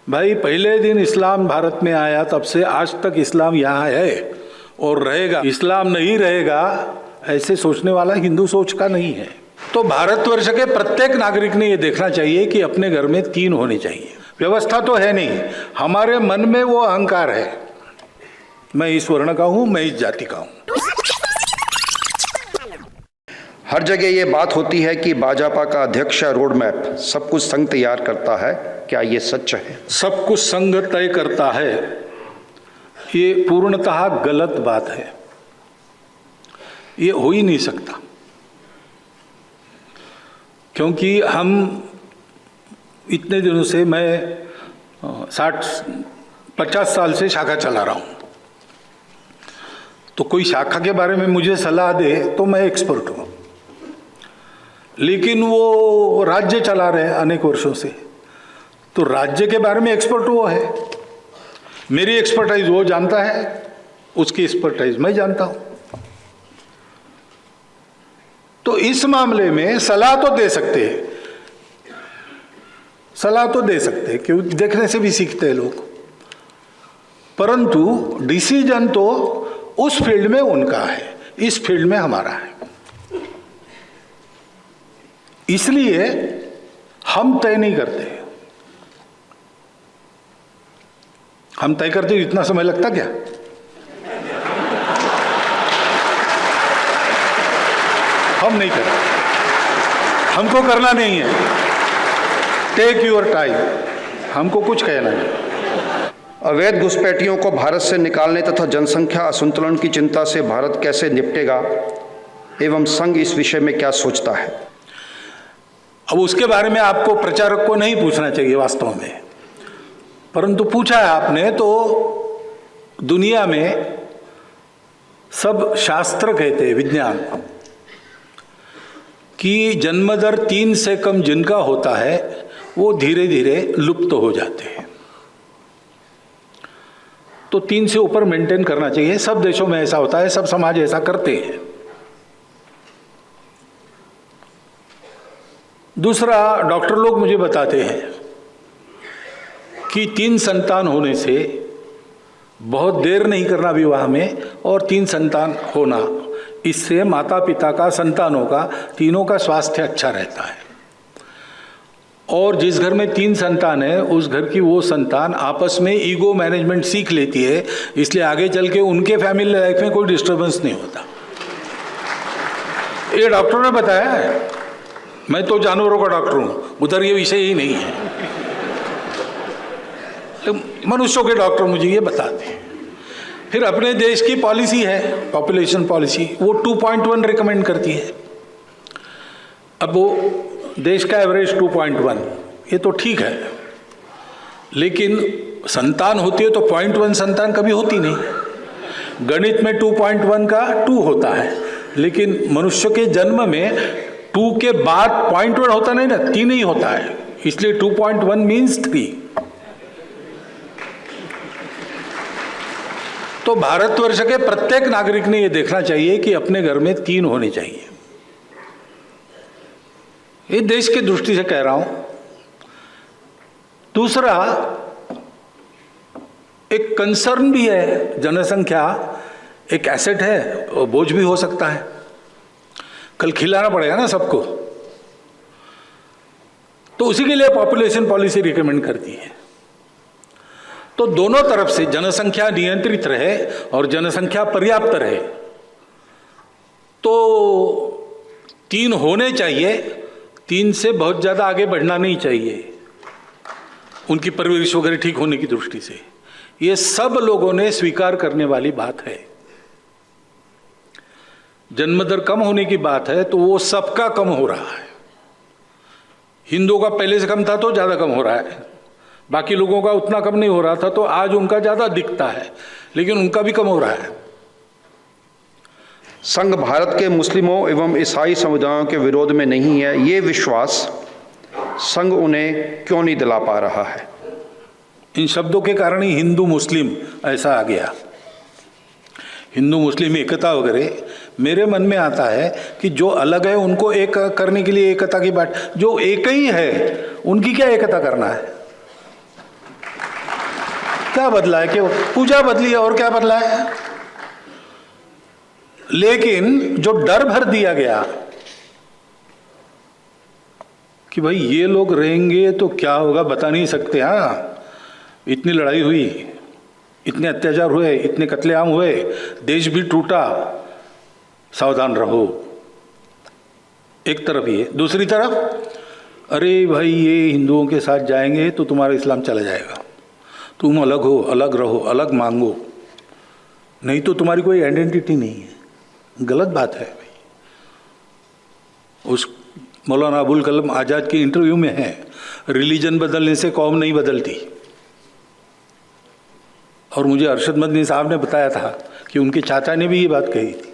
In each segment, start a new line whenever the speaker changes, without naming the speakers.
भाई पहले दिन इस्लाम भारत में आया तब से आज तक इस्लाम यहाँ है और रहेगा। इस्लाम नहीं रहेगा ऐसे सोचने वाला हिंदू सोच का नहीं है। तो भारतवर्ष के प्रत्येक नागरिक ने ये देखना चाहिए कि अपने घर में 3 होने चाहिए। व्यवस्था तो है नहीं, हमारे मन में वो अहंकार है, मैं इस वर्ण का हूं, मैं इस जाति का हूं।
हर जगह ये बात होती है कि भाजपा का अध्यक्ष रोड मैप सब कुछ संघ तैयार करता है, क्या ये सच है?
सब कुछ संघ तय करता है, ये पूर्णतः गलत बात है। ये हो ही नहीं सकता, क्योंकि हम इतने दिनों से, मैं 50 साल से शाखा चला रहा हूं, तो कोई शाखा के बारे में मुझे सलाह दे तो मैं एक्सपर्ट हूं, लेकिन वो राज्य चला रहे अनेक वर्षों से, तो राज्य के बारे में एक्सपर्ट वो है। मेरी एक्सपर्टाइज वो जानता है, उसकी एक्सपर्टाइज मैं जानता हूं। तो इस मामले में सलाह तो दे सकते हैं, सलाह तो दे सकते हैं, क्योंकि देखने से भी सीखते हैं लोग, परंतु डिसीजन तो उस फील्ड में उनका है, इस फील्ड में हमारा है। इसलिए हम तय नहीं करते। हम तय करते इतना समय लगता क्या? हम नहीं करते, हमको करना नहीं है। टेक योर टाइम, हमको कुछ कहना नहीं।
अवैध घुसपैठियों को भारत से निकालने तथा जनसंख्या असंतुलन की चिंता से भारत कैसे निपटेगा एवं संघ इस विषय में क्या सोचता है?
अब उसके बारे में आपको प्रचारक को नहीं पूछना चाहिए वास्तव में, परंतु पूछा है आपने, तो दुनिया में सब शास्त्र कहते हैं, विज्ञान, कि जन्म दर 3 से कम जिनका होता है वो धीरे धीरे लुप्त हो जाते हैं। तो 3 से ऊपर मेंटेन करना चाहिए। सब देशों में ऐसा होता है, सब समाज ऐसा करते हैं। दूसरा, डॉक्टर लोग मुझे बताते हैं कि 3 संतान होने से बहुत देर नहीं करना विवाह में, और 3 संतान होना, इससे माता पिता का, संतानों का, तीनों का स्वास्थ्य अच्छा रहता है। और जिस घर में 3 संतान है उस घर की वो संतान आपस में ईगो मैनेजमेंट सीख लेती है, इसलिए आगे चल के उनके फैमिली लाइफ में कोई डिस्टर्बेंस नहीं होता। ये डॉक्टरों ने बताया है, मैं तो जानवरों का डॉक्टर हूं, उधर ये विषय ही नहीं है, तो मनुष्यों के डॉक्टर मुझे ये बताते हैं। फिर अपने देश की पॉलिसी है, पॉपुलेशन पॉलिसी, वो 2.1 रिकमेंड करती है। अब वो देश का एवरेज 2.1, ये तो ठीक है, लेकिन संतान होती है तो 0.1 संतान कभी होती नहीं। गणित में 2.1 का 2 होता है, लेकिन मनुष्य के जन्म में 2 के बाद 0.1 होता नहीं ना, 3 ही होता है, इसलिए 2.1 मीन्स 3। तो भारतवर्ष के प्रत्येक नागरिक ने यह देखना चाहिए कि अपने घर में 3 होने चाहिए। ये देश की दृष्टि से कह रहा हूं। दूसरा, एक कंसर्न भी है, जनसंख्या एक एसेट है और बोझ भी हो सकता है, कल खिलाना पड़ेगा ना सबको, तो उसी के लिए पॉपुलेशन पॉलिसी रिकमेंड करती है। तो दोनों तरफ से जनसंख्या नियंत्रित रहे और जनसंख्या पर्याप्त रहे, तो 3 होने चाहिए। 3 से बहुत ज्यादा आगे बढ़ना नहीं चाहिए, उनकी परवरिश वगैरह ठीक होने की दृष्टि से। ये सब लोगों ने स्वीकार करने वाली बात है। जन्म दर कम होने की बात है तो वो सबका कम हो रहा है। हिंदुओं का पहले से कम था तो ज्यादा कम हो रहा है, बाकी लोगों का उतना कम नहीं हो रहा था, तो आज उनका ज्यादा दिखता है, लेकिन उनका भी कम हो रहा है।
संघ भारत के मुस्लिमों एवं ईसाई समुदायों के विरोध में नहीं है, ये विश्वास संघ उन्हें क्यों नहीं दिला पा रहा है?
इन शब्दों के कारण ही हिंदू मुस्लिम ऐसा आ गया। हिंदू मुस्लिम एकता वगैरह मेरे मन में आता है कि जो अलग है उनको एक करने के लिए एकता की बात, जो एक ही है उनकी क्या एकता करना है? क्या बदला है? कि पूजा बदली है और क्या बदला है? लेकिन जो डर भर दिया गया कि भाई ये लोग रहेंगे तो क्या होगा बता नहीं सकते। हाँ, इतनी लड़ाई हुई, इतने अत्याचार हुए, इतने कत्लेआम हुए, देश भी टूटा, सावधान रहो। एक तरफ ये, दूसरी तरफ अरे भाई ये हिंदुओं के साथ जाएंगे तो तुम्हारा इस्लाम चला जाएगा, तुम अलग हो, अलग रहो, अलग मांगो, नहीं तो तुम्हारी कोई आइडेंटिटी नहीं है। गलत बात है भाई। उस मौलाना अबुल कलाम आज़ाद की इंटरव्यू में है, रिलीजन बदलने से कौम नहीं बदलती। और मुझे अरशद मदनी साहब ने बताया था कि उनके चाचा ने भी ये बात कही थी।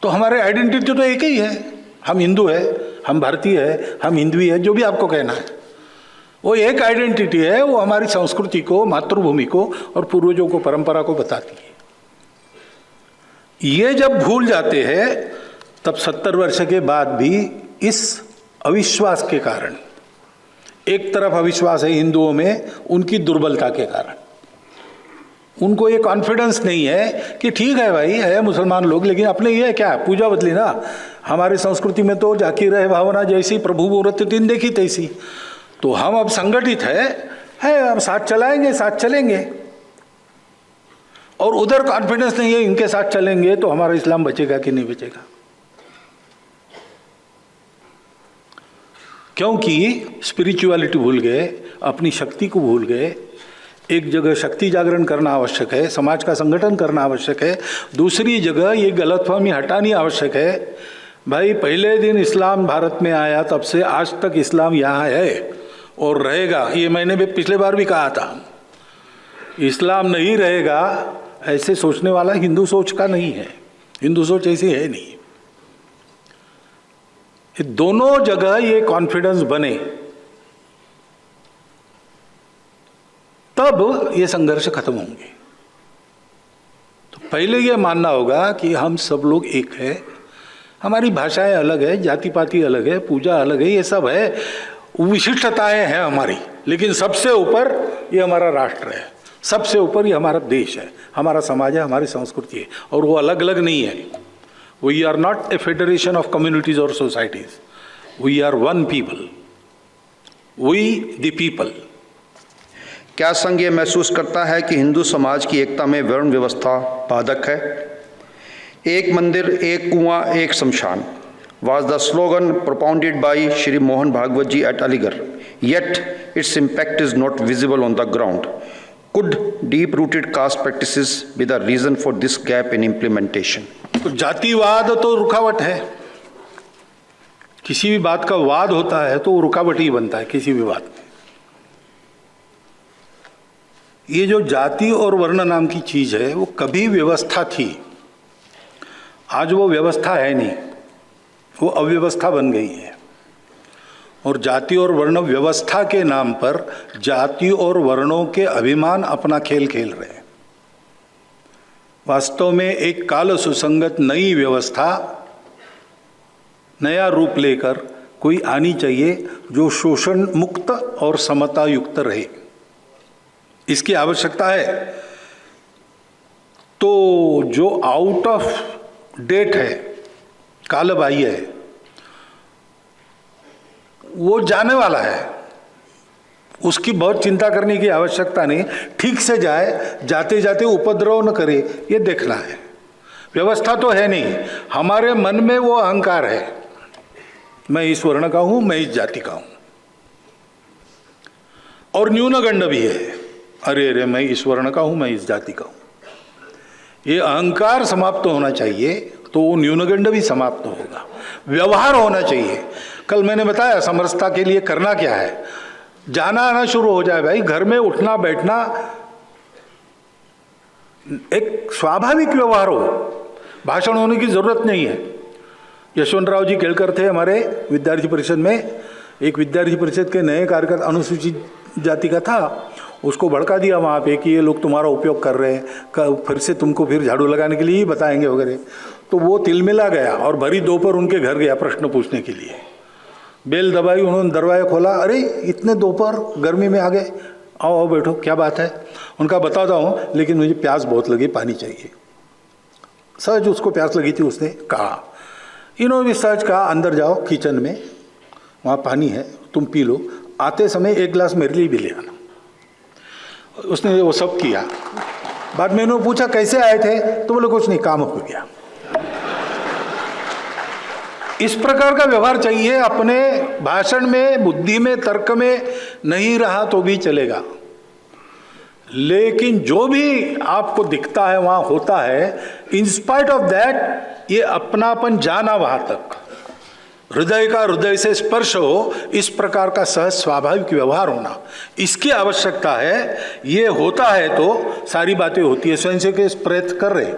तो हमारे आइडेंटिटी तो एक ही है, हम हिंदू है, हम भारतीय है, हम हिंदवी है, जो भी आपको कहना है, वो एक आइडेंटिटी है। वो हमारी संस्कृति को, मातृभूमि को और पूर्वजों को, परंपरा को बताती है। ये जब भूल जाते हैं तब 70 वर्ष के बाद भी इस अविश्वास के कारण, एक तरफ अविश्वास है हिंदुओं में उनकी दुर्बलता के कारण, उनको ये कॉन्फिडेंस नहीं है कि ठीक है भाई है मुसलमान लोग, लेकिन अपने ये क्या पूजा बदली ना, हमारी संस्कृति में तो जाकी रहे भावना जैसी, प्रभु मुहूर्त दिन देखी तैसी, तो हम अब संगठित है अब साथ चलाएंगे, साथ चलेंगे। और उधर कॉन्फिडेंस नहीं है इनके साथ चलेंगे तो हमारा इस्लाम बचेगा कि नहीं बचेगा। क्योंकि स्पिरिचुअलिटी भूल गए, अपनी शक्ति को भूल गए। एक जगह शक्ति जागरण करना आवश्यक है, समाज का संगठन करना आवश्यक है, दूसरी जगह ये गलतफहमी हटानी आवश्यक है। भाई पहले दिन इस्लाम भारत में आया तब से आज तक इस्लाम यहाँ है और रहेगा। ये मैंने भी पिछले बार भी कहा था, इस्लाम नहीं रहेगा ऐसे सोचने वाला हिंदू सोच का नहीं है, हिंदू सोच ऐसी है नहीं। दोनों जगह ये कॉन्फिडेंस बने तब ये संघर्ष खत्म होंगे। तो पहले ये मानना होगा कि हम सब लोग एक है, हमारी भाषाएं अलग है, जाति पाति अलग है, पूजा अलग है, ये सब है, विशिष्टताएं हैं हमारी, लेकिन सबसे ऊपर ये हमारा राष्ट्र है, सबसे ऊपर ये हमारा देश है, हमारा समाज है, हमारी संस्कृति है, और वो अलग अलग नहीं है। We are not a federation of communities or societies. We are one people. We the people.
क्या संघ ये महसूस करता है कि हिंदू समाज की एकता में वर्ण व्यवस्था बाधक है? एक मंदिर, एक कुआं, एक शमशान was the slogan propounded by Shri Mohan Bhagwat ji at Aligarh. Yet its impact is not visible on the ground. Could deep-rooted caste practices be the reason for this gap in implementation?
तो जातिवाद तो रुकावट है, किसी भी बात का वाद होता है तो वो रुकावट ही बनता है किसी भी बात में। ये जो जाति और वर्ण नाम की चीज है वो कभी व्यवस्था थी, आज वो व्यवस्था है नहीं, वो अव्यवस्था बन गई है। और जाति और वर्ण व्यवस्था के नाम पर जाति और वर्णों के अभिमान अपना खेल खेल रहे हैं। वास्तव में एक काल सुसंगत नई व्यवस्था, नया रूप लेकर कोई आनी चाहिए जो शोषण मुक्त और समता युक्त रहे, इसकी आवश्यकता है। तो जो आउट ऑफ डेट है, कालबाह्य है, वो जाने वाला है, उसकी बहुत चिंता करने की आवश्यकता नहीं, ठीक से जाए, जाते जाते उपद्रव न करे, ये देखना है। व्यवस्था तो है नहीं, हमारे मन में वो अहंकार है, मैं इस वर्ण का हूं, मैं इस जाति का हूं, और न्यूनगंड भी है, अरे अरे मैं इस वर्ण का हूं, मैं इस जाति का हूं। ये अहंकार समाप्त होना चाहिए तो वो न्यूनगंड भी समाप्त होगा। व्यवहार होना चाहिए। कल मैंने बताया समरसता के लिए करना क्या है, जाना आना शुरू हो जाए भाई, घर में उठना बैठना एक स्वाभाविक व्यवहार हो, भाषण होने की जरूरत नहीं है। यशवंतराव जी केलकर थे हमारे विद्यार्थी परिषद में, एक विद्यार्थी परिषद के नए कार्यकर्ता अनुसूचित जाति का था, उसको भड़का दिया वहाँ पे कि ये लोग तुम्हारा उपयोग कर रहे हैं, फिर से तुमको फिर झाड़ू लगाने के लिए ही बताएंगे वगैरह। तो वो तिलमिला गया और भरी दोपहर उनके घर गया प्रश्न पूछने के लिए। बेल दबाई, उन्होंने दरवाजा खोला, अरे इतने दोपहर गर्मी में आ गए, आओ आओ बैठो, क्या बात है? उनका बताता हूँ, लेकिन मुझे प्यास बहुत लगी, पानी चाहिए। सहज उसको प्यास लगी थी, उसने कहा, इन्होंने भी सहज कहा, अंदर जाओ किचन में, वहाँ पानी है, तुम पी लो, आते समय एक गिलास मेरे लिए भी ले आना। उसने वो सब किया। बाद में इन्होंने पूछा कैसे आए थे, तो बोले कुछ नहीं, काम हो गया। इस प्रकार का व्यवहार चाहिए। अपने भाषण में, बुद्धि में, तर्क में नहीं रहा तो भी चलेगा, लेकिन जो भी आपको दिखता है वहां होता है, इन स्पाइट ऑफ दैट ये अपनापन जाना वहां तक, हृदय का हृदय से स्पर्श हो, इस प्रकार का सहज स्वाभाविक व्यवहार होना, इसकी आवश्यकता है। ये होता है तो सारी बातें होती है। स्वयं से के प्रयत्न कर रहे